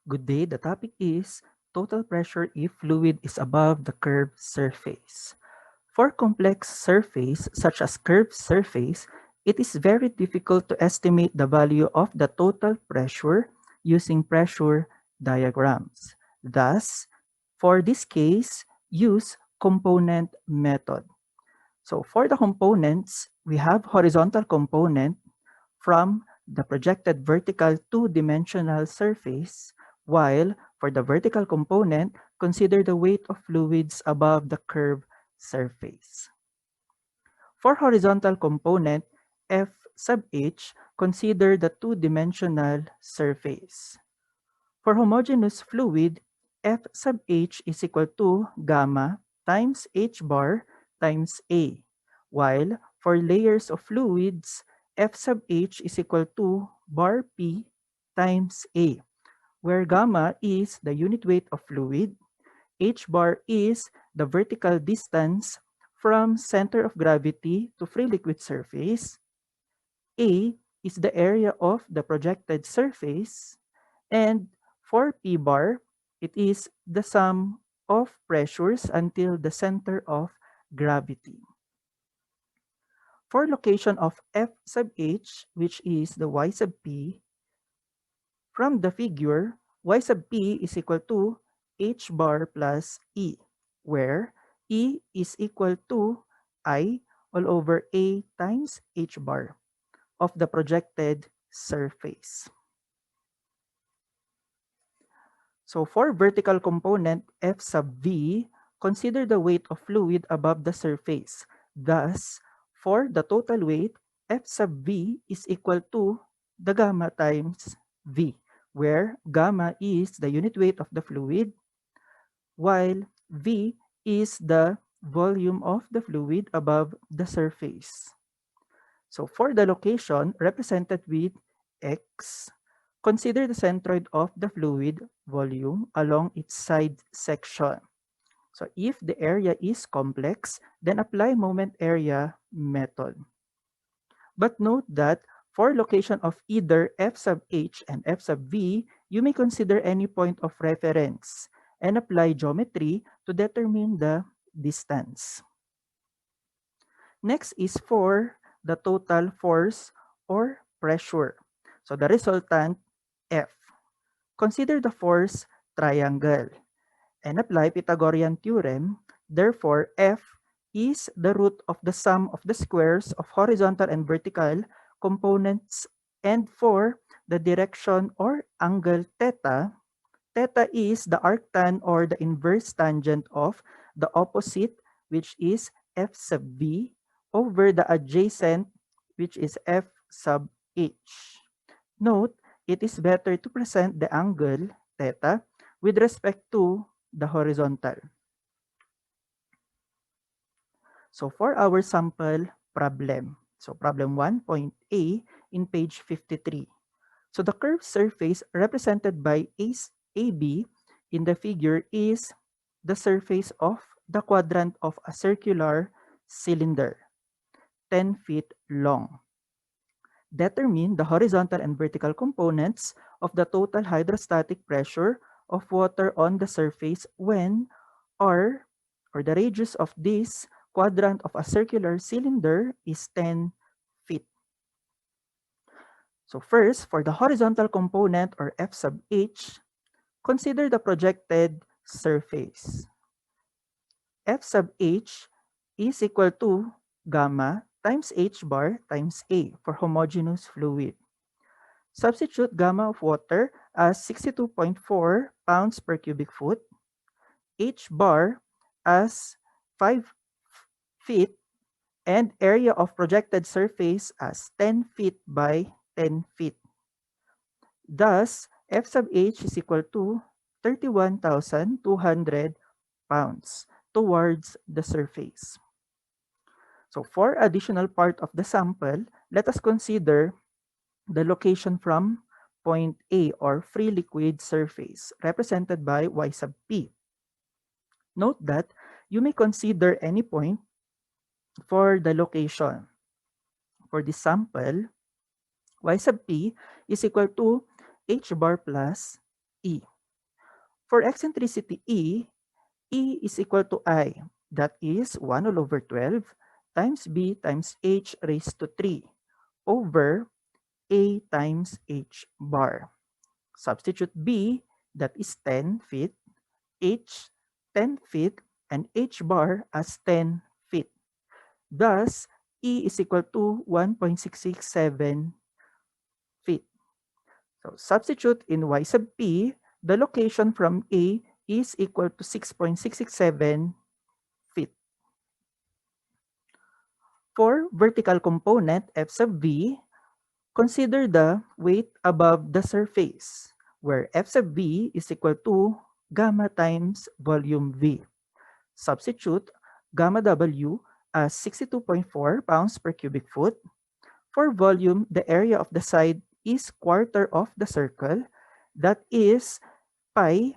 Good day. The topic is total pressure if fluid is above the curved surface. For complex surface, such as curved surface, it is very difficult to estimate the value of the total pressure using pressure diagrams. Thus, for this case, use component method. So for the components, we have horizontal component from the projected vertical two-dimensional surface, while for the vertical component, consider the weight of fluids above the curved surface. For horizontal component, F sub h, consider the two-dimensional surface. For homogeneous fluid, F sub h is equal to gamma times h bar times A, while for layers of fluids, F sub h is equal to bar P times A, where gamma is the unit weight of fluid, h bar is the vertical distance from center of gravity to free liquid surface, A is the area of the projected surface, and for P bar, it is the sum of pressures until the center of gravity. For location of F sub h, which is the y sub p, from the figure, y sub p is equal to h bar plus E, where E is equal to I all over A times h bar of the projected surface. So for vertical component F sub v, consider the weight of fluid above the surface. Thus, for the total weight, F sub v is equal to the gamma times v, where gamma is the unit weight of the fluid, while v is the volume of the fluid above the surface. So for the location represented with x, consider the centroid of the fluid volume along its side section. So if the area is complex, then apply moment area method. But note that for location of either f sub h and f sub v, you may consider any point of reference and apply geometry to determine the distance. Next is for the total force or pressure. So the resultant, F. Consider the force triangle and apply Pythagorean theorem. Therefore, F is the root of the sum of the squares of horizontal and vertical components. And for the direction or angle theta, theta is the arctan or the inverse tangent of the opposite, which is F sub v, over the adjacent, which is F sub h. Note, it is better to present the angle theta with respect to the horizontal. So for our sample problem, so problem 1.A in page 53. So the curved surface represented by AB in the figure is the surface of the quadrant of a circular cylinder, 10 feet long. Determine the horizontal and vertical components of the total hydrostatic pressure of water on the surface when R, or the radius of this quadrant of a circular cylinder, is 10 feet. So first, for the horizontal component or F sub h, consider the projected surface. F sub h is equal to gamma times h bar times A for homogeneous fluid. Substitute gamma of water as 62.4 pounds per cubic foot, h bar as 5 feet, and area of projected surface as 10 feet by 10 feet. Thus, F sub h is equal to 31,200 pounds towards the surface. So for additional part of the sample, let us consider the location from point A or free liquid surface represented by y sub p. Note that you may consider any point for the location. For this sample, y sub p is equal to h bar plus E. For eccentricity E is equal to I. That is 1 all over 12 times B times H raised to 3 over A times H bar. Substitute B, that is 10 feet, H 10 feet, and H bar as 10 feet. Thus, E is equal to 1.667 feet. So substitute in Y sub P, the location from A is equal to 6.667 feet. For vertical component F sub V, consider the weight above the surface, where F sub V is equal to gamma times volume V. Substitute gamma W as 62.4 pounds per cubic foot. For volume, the area of the side is quarter of the circle. That is pi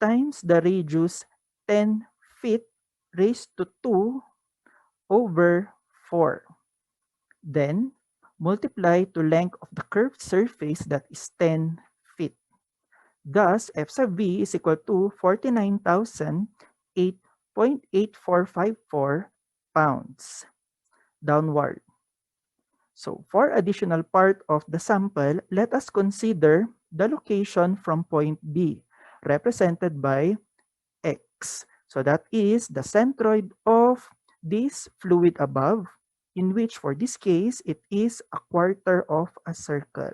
times the radius 10 feet raised to 2 over 4. Then, multiply to length of the curved surface, that is 10 feet. Thus, F sub V is equal to 49,008.8454 pounds downward. So for additional part of the sample, let us consider the location from point B, represented by X. So that is the centroid of this fluid above, in which for this case, it is a quarter of a circle.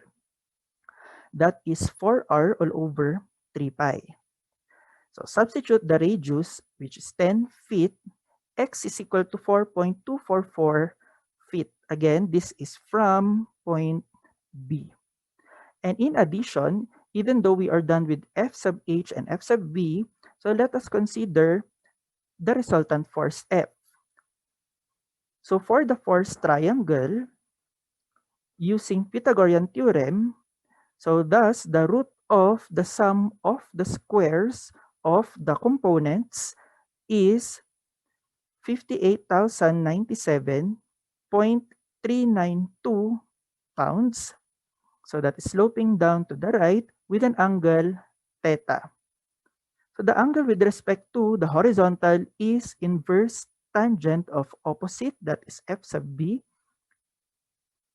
That is 4r all over 3 pi. So substitute the radius, which is 10 feet. X is equal to 4.244 feet. Again, this is from point B. And in addition, even though we are done with F sub H and F sub V, so let us consider the resultant force F. So for the force triangle, using Pythagorean theorem, so thus the root of the sum of the squares of the components is 58,097.392 pounds. So that is sloping down to the right with an angle theta. So the angle with respect to the horizontal is inverse tangent of opposite, that is F sub B,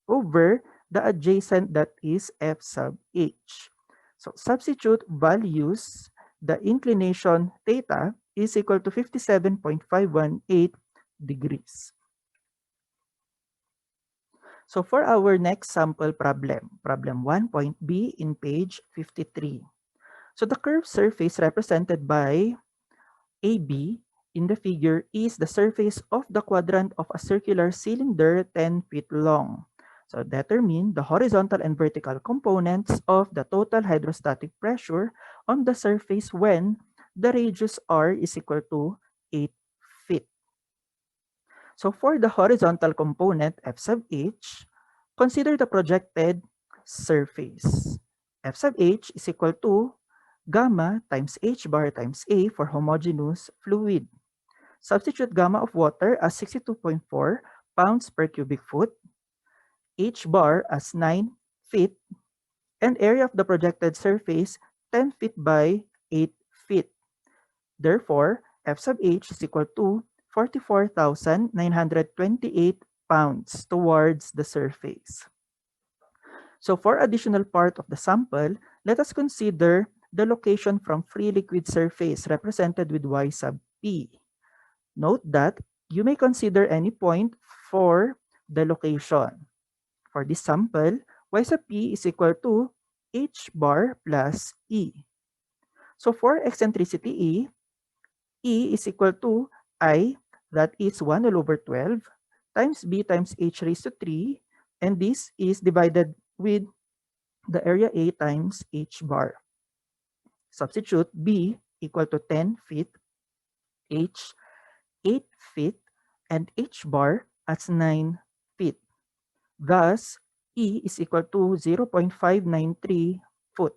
over the adjacent, that is F sub H. So substitute values, the inclination theta is equal to 57.518 degrees. So for our next sample problem, problem 1.B in page 53. So the curved surface represented by AB in the figure is the surface of the quadrant of a circular cylinder 10 feet long. So determine the horizontal and vertical components of the total hydrostatic pressure on the surface when the radius r is equal to 8 feet. So for the horizontal component F sub H, consider the projected surface. F sub H is equal to gamma times H bar times A for homogeneous fluid. Substitute gamma of water as 62.4 pounds per cubic foot, H bar as 9 feet, and area of the projected surface 10 feet by 8 feet. Therefore, F sub H is equal to 44,928 pounds towards the surface. So for additional part of the sample, let us consider the location from free liquid surface represented with Y sub P. Note that you may consider any point for the location. For this sample, Y sub P is equal to H bar plus E. So for eccentricity E is equal to I, that is 1 all over 12, times B times H raised to 3, and this is divided with the area A times H bar. Substitute B equal to 10 feet, H 8 feet, and H bar as 9 feet. Thus, E is equal to 0.593 foot.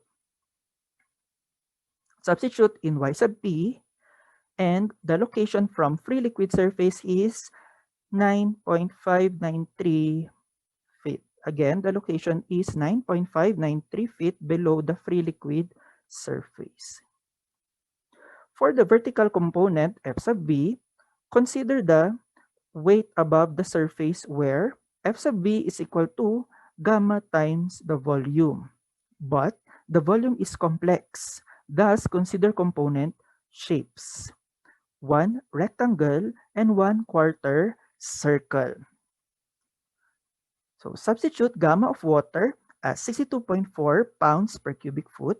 Substitute in Y sub P, and the location from free liquid surface is 9.593 feet. Again, the location is 9.593 feet below the free liquid surface. For the vertical component, F sub V, consider the weight above the surface where F sub V is equal to gamma times the volume. But the volume is complex. Thus, consider component shapes. One rectangle and one quarter circle. So substitute gamma of water as 62.4 pounds per cubic foot.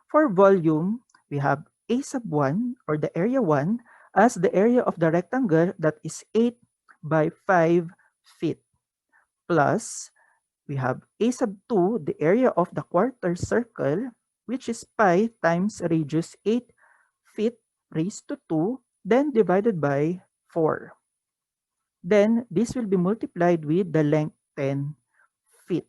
For volume, we have A sub 1 or the area 1 as the area of the rectangle that is 8 by 5 feet. Plus, we have A sub 2, the area of the quarter circle, which is pi times radius 8 feet raised to 2, then divided by 4. Then, this will be multiplied with the length 10 feet.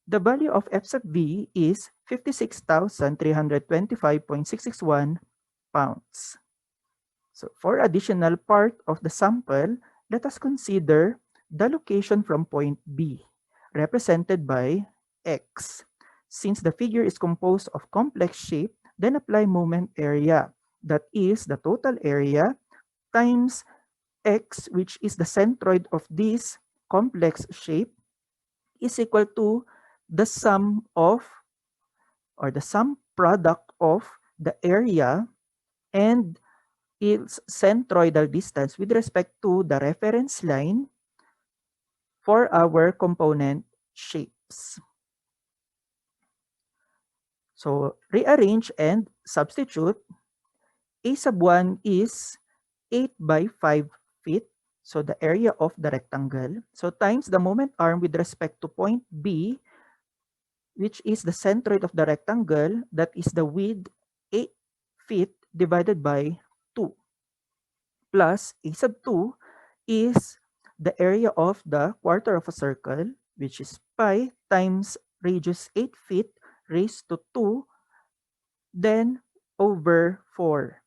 The value of F sub V is 56,325.661 pounds. So for additional part of the sample, let us consider the location from point B, represented by X. Since the figure is composed of complex shape, then apply moment area. That is the total area times X, which is the centroid of this complex shape, is equal to the sum of or the sum product of the area and its centroidal distance with respect to the reference line for our component shapes. So rearrange and substitute. A sub 1 is 8 by 5 feet. So the area of the rectangle. So times the moment arm with respect to point B, which is the centroid of the rectangle, that is the width 8 feet divided by 2. Plus A sub 2 is the area of the quarter of a circle, which is pi times radius 8 feet raised to 2, then over 4,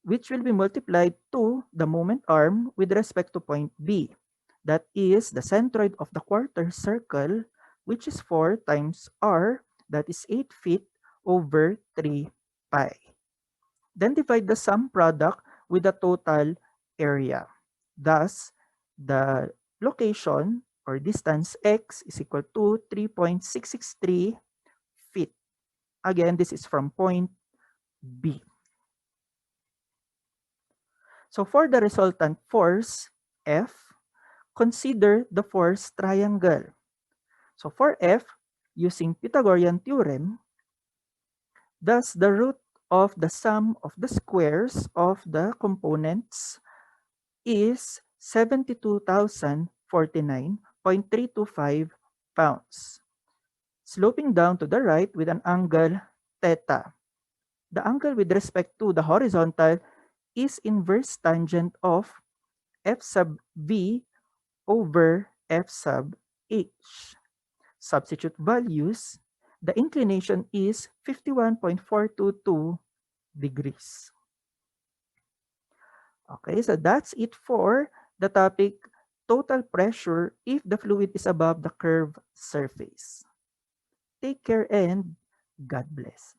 which will be multiplied to the moment arm with respect to point B. That is the centroid of the quarter circle, which is 4 times r, that is 8 feet over 3 pi. Then divide the sum product with the total area. Thus, the location or distance x is equal to 3.663 feet. Again, this is from point B. So for the resultant force, F, consider the force triangle. So for F, using Pythagorean theorem, thus the root of the sum of the squares of the components is 72,049.325 pounds, sloping down to the right with an angle theta. The angle with respect to the horizontal is inverse tangent of F sub V over F sub H. Substitute values. The inclination is 51.422 degrees. Okay, so that's it for the topic total pressure if the fluid is above the curved surface. Take care and God bless.